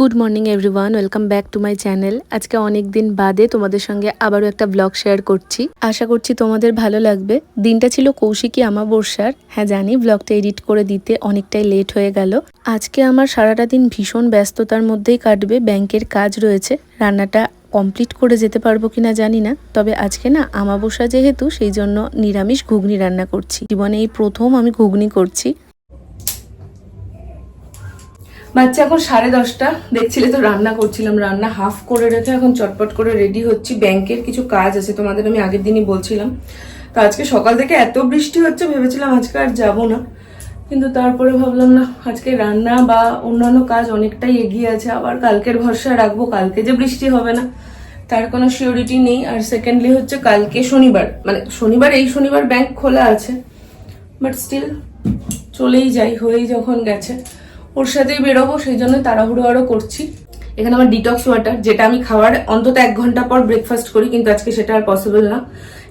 Good morning everyone, welcome back to my channel. আজকে অনেক দিন বাদে তোমাদের সঙ্গে আবারও একটা ব্লগ শেয়ার করছি। আশা করছি তোমাদের ভালো লাগবে। দিনটা ছিল কৌশিকী আমাবস্যার। হ্যাঁ জানি, ব্লগটা এডিট করে দিতে অনেকটাই লেট হয়ে গেল। আজকে আমার সারাটা দিন ভীষণ ব্যস্ততার মধ্যেই কাটবে। ব্যাংকের কাজ রয়েছে, রান্নাটা কমপ্লিট করে যেতে পারবো কিনা জানি না। তবে আজকে না আমাবস্যা যেহেতু, সেই জন্য নিরামিষ ঘুগনি রান্না করছি। জীবনে এই প্রথম আমি ঘুগনি করছি। বাচ্চা এখন 10:30। দেখছিলে তো রান্না করছিলাম, রান্না হাফ করে রেখে এখন চটপট করে রেডি হচ্ছি। ব্যাংকের কিছু কাজ আছে, তোমাদের আমি আগের দিনই বলছিলাম। তো আজকে সকাল থেকে এত বৃষ্টি হচ্ছে, ভেবেছিলাম আজকে আর যাবো না, কিন্তু তারপরে ভাবলাম না, আজকে রান্না বা অন্যান্য কাজ অনেকটাই এগিয়ে আছে। আবার কালকের ভরসা রাখবো, কালকে যে বৃষ্টি হবে না তার কোনো সিওরিটি নেই। আর সেকেন্ডলি হচ্ছে কালকে শনিবার, মানে শনিবার এই শনিবার ব্যাংক খোলা আছে, বাট স্টিল চলেই যাই, হয়েই যখন গেছে ওর সাথেই বেরোবো, সেই জন্য তাড়াহুড়ো আরো করছি। এখানে আমার ডিটক্স ওয়াটার, যেটা আমি খাওয়ার অন্তত 1 ঘন্টা পর ব্রেকফাস্ট করি, কিন্তু আজকে সেটা আর পসিবল না।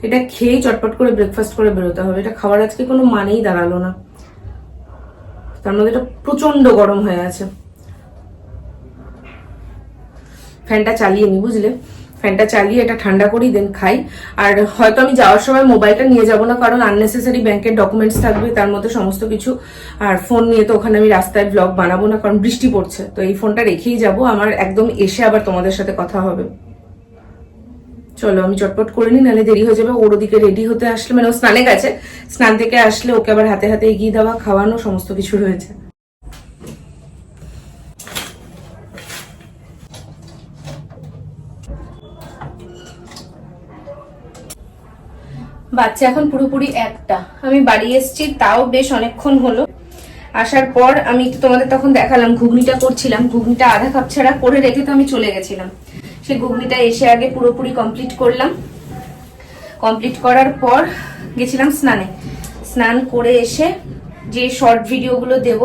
এটা খেয়েই চটপট করে ব্রেকফাস্ট করে বেরোতে হবে। এটা খাওয়ার আজকে কোনো মানেই দাঁড়ালো না, তার মধ্যে এটা প্রচন্ড গরম হয়ে আছে। ফ্যানটা চালিয়ে নি, বুঝলে, ফ্যানটা চালিয়ে এটা ঠান্ডা করি দেন খাই। আর হয়তো আমি যাওয়ার সময় মোবাইলটা নিয়ে যাব না, কারণ আননেসেসারি ব্যাংকের ডকুমেন্টস থাকবে তার মধ্যে সমস্ত কিছু। আর ফোন নিয়ে তো ওখানে আমি রাস্তায় ব্লগ বানাবো না, কারণ বৃষ্টি পড়ছে। তো এই ফোনটা রেখেই যাব, আমার একদম এসে আবার তোমাদের সাথে কথা হবে। চলো আমি চটপট করে নি, নাহলে দেরি হয়ে যাবে। ওর ওদিকে রেডি হতে আসলে, মানে ও স্নানে গেছে, স্নান থেকে আসলে ওকে আবার হাতে হাতে এগিয়ে দেওয়া, খাওয়ানো, সমস্ত কিছু রয়েছে। বাচ্চা এখন পুরোপুরি একটা। আমি বাড়ি এসেছি তাও বেশ অনেকক্ষণ হলো। আসার পর আমি তোমাদের তখন দেখালাম ঘুগনিটা করছিলাম। ঘুগনিটা আধা কাপ ছাড়া করে রেখে তো আমি চলে গেছিলাম। সেই ঘুগনিটা এসে আগে পুরোপুরি কমপ্লিট করলাম। কমপ্লিট করার পর গেছিলাম স্নানে। স্নান করে এসে যে শর্ট ভিডিওগুলো দেব,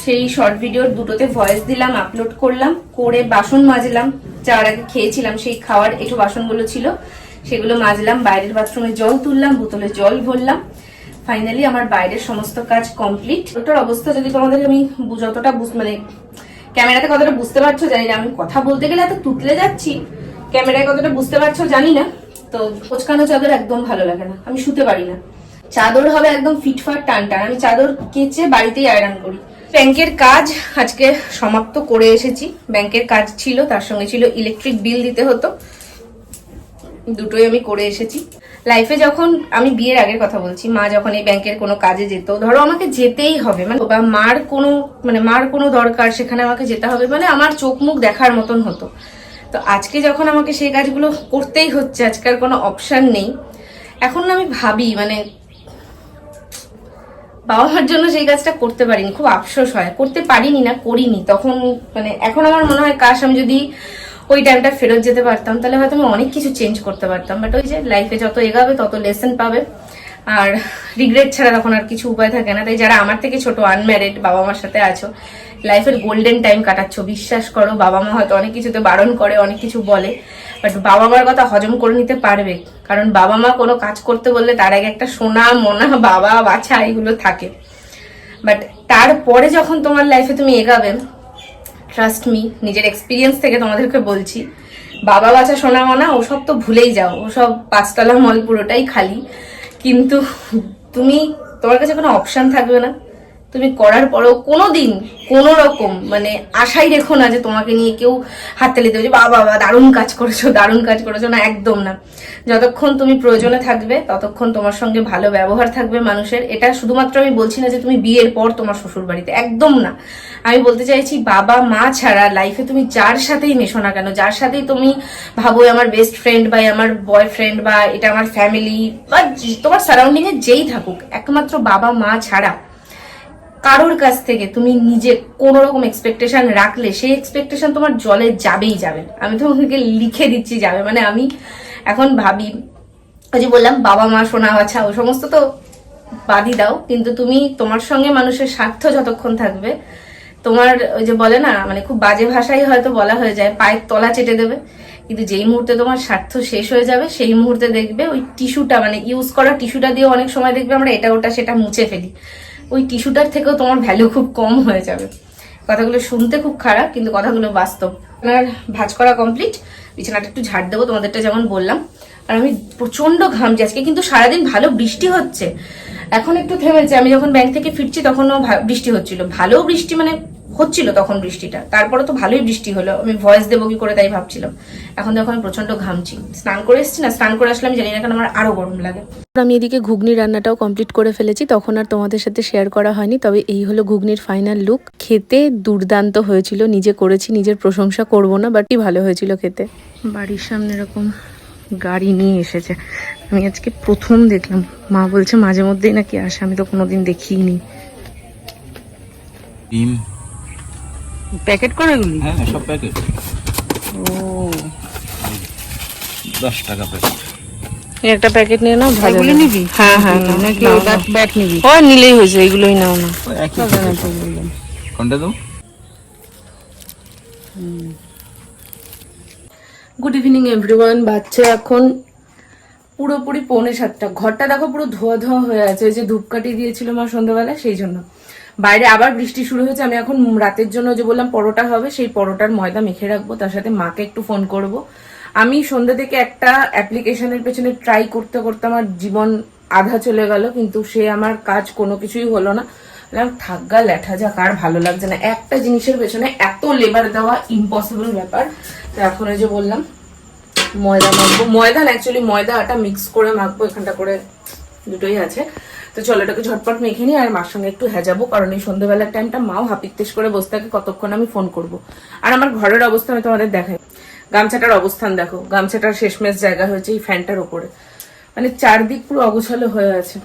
সেই শর্ট ভিডিওর দুটোতে ভয়েস দিলাম, আপলোড করলাম, করে বাসন মাজলাম। যাওয়ার আগে খেয়েছিলাম সেই খাওয়ার একটু বাসনগুলো ছিল, সেগুলো মাজলাম। বাইরের বাথরুমে জল তুললাম, বোতলে জল ভরলাম। ফাইনালি আমার বাইরের সমস্ত কাজ কমপ্লিট। ওটার অবস্থা যদি তোমাদের আমি যতটা মানে ক্যামেরাতে কতটা বুঝতে পারছো জানি না, আমি কথা বলতে গেলে এত তুতলে যাচ্ছি, ক্যামেরায় কতটা বুঝতে পারছো জানি না। তো কোচকানো চাদর একদম ভালো লাগে না, আমি শুতে পারি না। চাদর হবে একদম ফিটফাট টান টান। আমি চাদর কেচে বাড়িতেই আয়রন করি। ব্যাংকের কাজ আজকে সমাপ্ত করে এসেছি। ব্যাংকের কাজ ছিল, তার সঙ্গে ছিল ইলেকট্রিক বিল দিতে হতো, দুটোই আমি করে এসেছি। লাইফে যখন আমি বিয়ের আগের কথা বলছি, মা যখন এই ব্যাংকের কোনো কাজে যেত, ধরো আমাকে যেতেই হবে, মানে বা মার কোনো দরকার, সেখানে আমাকে যেতে হবে, মানে আমার চোখ মুখ দেখার মতন হতো। তো আজকে যখন আমাকে সেই কাজগুলো করতেই হচ্ছে, আজকাল কোনো অপশন নেই। এখন আমি ভাবি, মানে বাবা মার জন্য সেই কাজটা করতে পারিনি, খুব আফসোস হয়। করতে পারিনি না, করিনি তখন। মানে এখন আমার মনে হয় কাশ আমি যদি ওই টাইমটা ফেরত যেতে পারতাম, তাহলে হয়তো আমি অনেক কিছু চেঞ্জ করতে পারতাম। বাট ওই যে লাইফে যত এগাবে তত লেসন পাবে, আর রিগ্রেট ছাড়া তখন আর কিছু উপায় থাকে না। তাই যারা আমার থেকে ছোট, আনম্যারিড, বাবা মার সাথে আছো, লাইফের গোল্ডেন টাইম কাটাচ্ছ, বিশ্বাস করো। বাবা মা হয়তো অনেক কিছুতে বারণ করে, অনেক কিছু বলে, বাট বাবা মার কথা হজম করে নিতে পারবে। কারণ বাবা মা কোনো কাজ করতে বললে তার আগে একটা সোনা মনা বাবা বাছা এগুলো থাকে। বাট তারপরে যখন তোমার লাইফে তুমি এগাবে, ট্রাস্ট মি, নিজের এক্সপিরিয়েন্স থেকে তোমাদেরকে বলছি, বাবা বাচ্চা সোনা মনা ওসব তো ভুলেই যাও, ওসব 5 তলা মল পুরোটাই খালি। কিন্তু তোমার কাছে কোনো অপশন থাকবে না। তুমি করার পরেও কোনোদিন কোনো রকম মানে আশাই রেখো না যে তোমাকে নিয়ে কেউ হাততালি দেবে, যে বাবা দারুণ কাজ করেছো, না, একদম না। যতক্ষণ তুমি প্রয়োজনে থাকবে ততক্ষণ তোমার সঙ্গে ভালো ব্যবহার থাকবে মানুষের। এটা শুধুমাত্র আমি বলছি না যে তুমি বিয়ের পর তোমার শ্বশুর বাড়িতে, একদম না। আমি বলতে চাইছি বাবা মা ছাড়া লাইফে তুমি যার সাথেই মেশো না কেন, যার সাথেই তুমি ভাবো আমার বেস্ট ফ্রেন্ড বা আমার বয়ফ্রেন্ড বা এটা আমার ফ্যামিলি বা তোমার সারাউন্ডিং এ যেই থাকুক, একমাত্র বাবা মা ছাড়া কারোর কাছ থেকে তুমি নিজে কোন রকম এক্সপেকটেশন রাখলে সেই এক্সপেকটেশন তোমার জলে যাবেই যাবে। আমি তোমাকে লিখে দিচ্ছি যাবে। মানে আমি এখন ভাবি, ওই যে বললাম বাবা মা সোনা বাছা ও সমস্ত তো বাদই দাও, কিন্তু তুমি তোমার সঙ্গে মানুষের স্বার্থ যতক্ষণ থাকবে, তোমার ওই যে বলে না, মানে খুব বাজে ভাষাই হয়তো বলা হয়ে যায়, পায়ের তলা চেটে দেবে। কিন্তু যেই মুহূর্তে তোমার স্বার্থ শেষ হয়ে যাবে, সেই মুহূর্তে দেখবে ওই টিস্যুটা, মানে ইউজ করা টিস্যুটা দিয়ে অনেক সময় দেখবে আমরা এটা ওটা সেটা মুছে ফেলি, ওই টিস্যুটার থেকেও তোমার ভ্যালু খুব কম হয়ে যাবে। কথাগুলো শুনতে খুব খারাপ, কিন্তু কথাগুলো বাস্তব। আপনার ভাঁজ করা কমপ্লিট, বিছানাটা একটু ঝাড় দেবো তোমাদেরটা যেমন বললাম। আর আমি প্রচন্ড ঘামছি আজকে, কিন্তু সারাদিন ভালো বৃষ্টি হচ্ছে, এখন একটু থেমেছে। আমি যখন ব্যাংক থেকে ফিরছি তখনও বৃষ্টি হচ্ছিল, ভালো বৃষ্টি মানে হচ্ছিল তখন বৃষ্টিটা, তারপরে তো ভালোই বৃষ্টি হলো। আমি ভয়েস দেবো কি করে তাই ভাবছিলাম। এখন দেখো আমি প্রচন্ড ঘামছি, স্নান করে এসেছি না, স্নান করে আসলে আমি জানি না কেন আমার আরো গরম লাগে। আমি এদিকে ঘুগনি রান্নাটাও কমপ্লিট করে ফেলেছি, তখন আর তোমাদের সাথে শেয়ার করা হয়নি। তবে এই হলো ঘুগনির ফাইনাল লুক। খেতে দুর্দান্ত হয়েছিল, নিজে করেছি, নিজের প্রশংসা করব না, বাট ভালো হয়েছিল খেতে। বাড়ির সামনে এরকম গাড়ি নিয়ে এসেছে, আমি আজকে প্রথম দেখলাম। মা বলছে মাঝে মধ্যেই নাকি আসে, আমি তো কোনোদিন দেখিনি। ডিম প্যাকেট করা এগুলি? হ্যাঁ সব প্যাকেট। ও 10 টাকা প্যাকেট। একটা প্যাকেট নিয়ে নাও, ভালো নিবি? হ্যাঁ হ্যাঁ, নাকি ব্যাট নিবি? ও নিলেই হয়েছে, এগুলোই নাও না। কোনটা দাও? Good evening everyone. বাচ্চা এখন পুরোপুরি 6:45। ঘরটা দেখো পুরো ধোয়া ধোয়া হয়ে আছে, ওই যে ধূপকাঠি দিয়েছিল মা সন্ধ্যাবেলা, সেই জন্য। বাইরে আবার বৃষ্টি শুরু হয়েছে। আমি এখন রাতের জন্য যে বললাম পরোটা হবে, সেই পরোটার ময়দা মেখে রাখবো, তার সাথে মাকে একটু ফোন করব। আমি সন্ধ্যা থেকে একটা অ্যাপ্লিকেশনের পেছনে ট্রাই করতে করতে আমার জীবন আধা চলে গেল, কিন্তু সে আমার কাজ কোনো কিছুই হলো না। থাকগা ল্যাঠা যাক, আর ভালো লাগছে না। একটা জিনিসের পেছনে এত লেবার দেওয়া ইম্পসিবল ব্যাপার। তো এখন ওই যে বললাম ময়দা মাখবো, ময়দা না অ্যাকচুয়ালি ময়দা আটা মিক্স করে মাখবো, এখানটা করে দুটোই আছে। তো চলো এটাকে ঝটপট মেখে নিই, আর মার সঙ্গে একটু হেজাবো, কারণ এই সন্ধ্যাবেলার টাইমটা মাও হাপিত্তেশ করে বসে থাকে, কতক্ষণ আমি ফোন করব। আর আমার ঘরের অবস্থা আমি তোমাদের দেখাই, গামছাটার অবস্থান দেখো, গামছাটার শেষমেশ জায়গা হয়েছে এই ফ্যানটার উপরে, মানে চারদিক পুরো অগোছালো হয়ে আছে।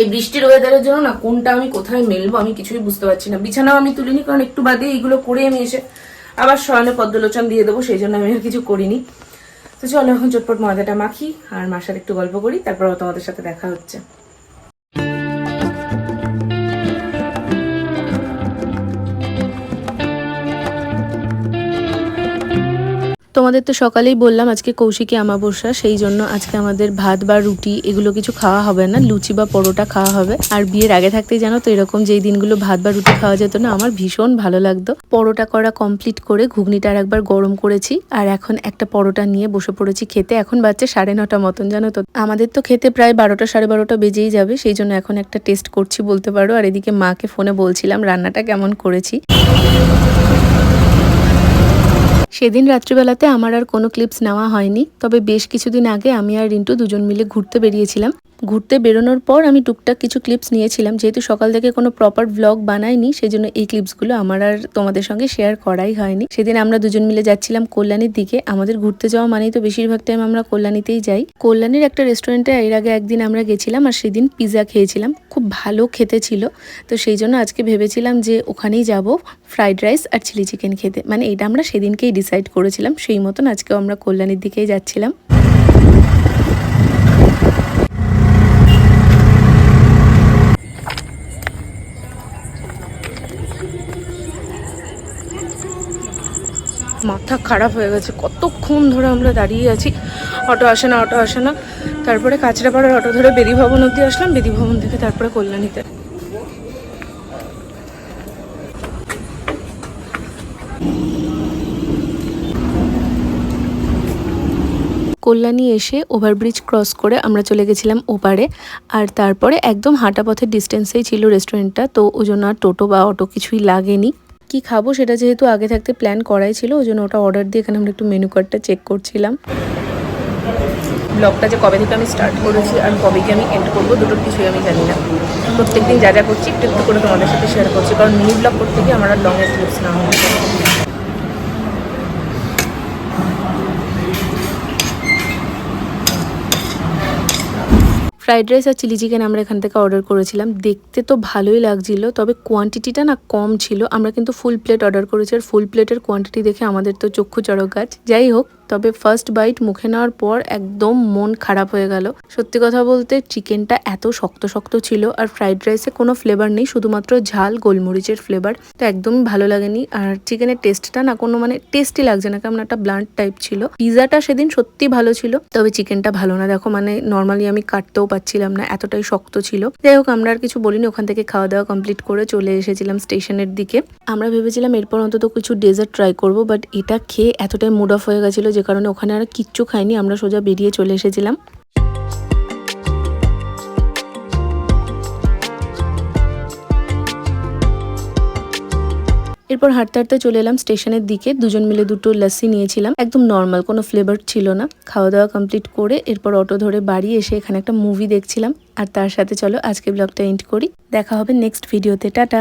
এই বৃষ্টির ওয়েদারের জন্য না কোনটা আমি কোথায় মেলবো আমি কিছুই বুঝতে পারছি না। বিছানাও আমি তুলিনি, কারণ একটু বাদে এইগুলো করে আমি এসে আবার শয়নে পদ্মলোচন দিয়ে দেবো, সেই জন্য আমি আর কিছু করিনি। তো চলো এখন চটপট ময়দাটা মাখি আর মার সাথে একটু গল্প করি, তারপর তোমাদের সাথে দেখা হচ্ছে। তোমাদের তো সকালেই বললাম আজকে কৌশিকী অমাবস্যা, সেই জন্য আজকে আমাদের ভাত বা রুটি এগুলো কিছু খাওয়া হবে না, লুচি বা পরোটা খাওয়া হবে। আর বিয়ের আগে থাকতেই জানো তো এরকম যেই দিনগুলো ভাত বা রুটি খাওয়া যেত না, আমার ভীষণ ভালো লাগতো। পরোটা করা কমপ্লিট করে ঘুগনিটা আর একবার গরম করেছি, আর এখন একটা পরোটা নিয়ে বসে পড়েছি খেতে। এখন বাচ্চা 9:30 মতন, জানো তো। আমাদের তো খেতে প্রায় 12টা 12:30 বেজেই যাবে, সেই জন্য এখন একটা টেস্ট করছি বলতে পারো। আর এদিকে মাকে ফোনে বলছিলাম রান্নাটা কেমন করেছি। সেদিন রাত্রিবেলাতে আমার আর কোনো ক্লিপস নেওয়া হয়নি, তবে বেশ কিছুদিন আগে আমি আর রিন্টু দুজন মিলে ঘুরতে বেরিয়েছিলাম। ঘুরতে বেরোনোর পর আমি টুকটাক কিছু ক্লিপস নিয়েছিলাম, যেহেতু সকাল থেকে কোনো প্রপার ব্লগ বানাইনি, সেজন্য এই ক্লিপসগুলো আমার আর তোমাদের সঙ্গে শেয়ার করাই হয়নি। সেদিন আমরা দুজন মিলে যাচ্ছিলাম কল্যাণীর দিকে। আমাদের ঘুরতে যাওয়া মানেই তো বেশিরভাগ টাইম আমরা কল্যাণীতেই যাই। কল্যাণীর একটা রেস্টুরেন্টে এর আগে একদিন আমরা গেছিলাম, আর সেদিন পিৎজা খেয়েছিলাম, খুব ভালো খেতে ছিল। তো সেই জন্য আজকে ভেবেছিলাম যে ওখানেই যাব ফ্রাইড রাইস আর চিলি চিকেন খেতে, মানে এটা আমরা সেদিনকেই ডিসাইড করেছিলাম। সেই মতন আজকেও আমরা কল্যাণীর দিকেই যাচ্ছিলাম। মাথা খারাপ হয়ে গেছে, কতক্ষণ ধরে আমরা দাঁড়িয়ে আছি, অটো আসে না অটো আসে না। তারপরে কাঁচরাপাড়ার অটো ধরে বেদি ভবন অব্দি আসলাম, বেদি ভবন থেকে তারপরে কল্যাণীতে। কল্যাণী এসে ওভারব্রিজ ক্রস করে আমরা চলে গেছিলাম ওপারে, আর তারপরে একদম হাঁটা পথের ডিস্টেন্সেই ছিল রেস্টুরেন্টটা। তো ওই জন্য আর টোটো বা অটো কিছুই লাগেনি। কি খাবো সেটা যেহেতু আগে থাকতে প্ল্যান করাই ছিল, ওই জন্য ওটা অর্ডার দিয়ে এখানে আমরা একটু মেনু কার্ডটা চেক করছিলাম। ব্লগটা যে কবে থেকে আমি স্টার্ট করেছি আর কবে কি আমি এন্ড করবো দুটোর কিছুই আমি জানি না। প্রত্যেকদিন যা যা করছি একটু একটু করে তোমাদের সাথে শেয়ার করছি, কারণ মিনি ব্লগ করতে গিয়ে আমার আর লংয়ের ক্লিপস না হয়। ফ্রাইড রাইস আর চিলি চিকেন আমরা এখান থেকে অর্ডার করেছিলাম। দেখতে তো ভালোই লাগছিল, তবে কোয়ান্টিটিটা না কম ছিল। আমরা কিন্তু ফুল প্লেট অর্ডার করেছি, আর ফুল প্লেটের কোয়ান্টিটি দেখে আমাদের তো চক্ষু চড়ক গাছ। যাই হোক, তবে ফার্স্ট বাইট মুখে নেওয়ার পর একদম মন খারাপ হয়ে গেল। সত্যি কথা বলতে চিকেনটা এত শক্ত শক্ত ছিল, আর ফ্রাইড রাইসে কোনো ফ্লেভার নেই, শুধুমাত্র ঝাল গোলমরিচের ফ্লেভার। তো একদমই ভালো লাগেনি। আর চিকেনের টেস্টটা না কোনো মানে টেস্টি লাগছে না, কেমন একটা ব্লান্ট টাইপ ছিল। পিজাটা সেদিন সত্যি ভালো ছিল, তবে চিকেনটা ভালো না। দেখো মানে নর্মালি আমি কাটতেও পাচ্ছিলাম না, এতটাই শক্ত ছিল। যাই হোক, আমরা আর কিছু বলিনি, ওখান থেকে খাওয়া দাওয়া কমপ্লিট করে চলে এসেছিলাম স্টেশনের দিকে। আমরা ভেবেছিলাম এরপর অন্তত কিছু ডেজার্ট ট্রাই করবো, বাট এটা খেয়ে এতটাই মুড অফ হয়ে গেছিলো যে কারণে ওখানে আর কিচ্ছু খাইনি, আমরা সোজা বেরিয়ে চলে এসেছিলাম। এরপর হাঁটতে হাঁটতে চলে এলাম স্টেশনের দিকে। দুজন মিলে দুটো লস্যি নিয়েছিলাম, একদম নর্মাল, কোনো ফ্লেভার ছিল না। খাওয়া দাওয়া কমপ্লিট করে এরপর অটো ধরে বাড়ি এসে এখানে একটা মুভি দেখছিলাম। আর তার সাথে চলো আজকে ব্লগটা এন্ড করি। দেখা হবে নেক্সট ভিডিওতে। টাটা।